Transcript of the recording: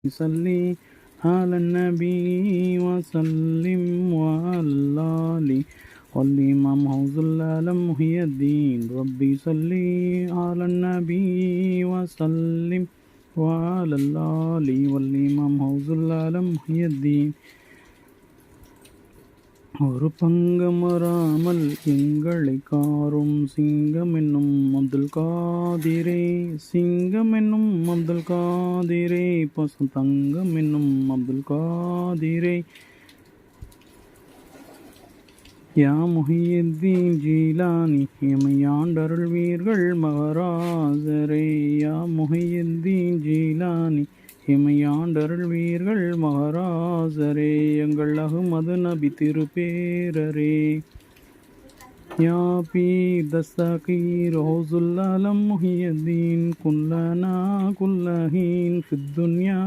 صلي على النبي وسلم وعلى آله والإمام حوز العالم محي الدين ربي صلي على النبي وسلم وعلى آله والإمام حوز العالم محي الدين ஒரு பங்கம் வராமல் எங்களை காரும் சிங்கம் என்னும் அப்துல் காதிரே சிங்கம் என்னும் அப்துல் காதிரே பசும் தங்கம் என்னும் அப்துல் காதிரே யா முஹியுத்தீன் ஜீலானி எமையாண்டருள்வீர்கள் மகாராஜரே யா முஹியுத்தீன் ஜீலானி எமையாண்டருள்வீர்கள் மகாராஜரே எங்கள் அஹ்மது நபி திருப்பேரரே யா பீர் தஸ்தகீர் ஹௌசுல் ஆலம் முஹியுத்தீன் குல்லனா குல்லஹீன் ஃபித் துன்யா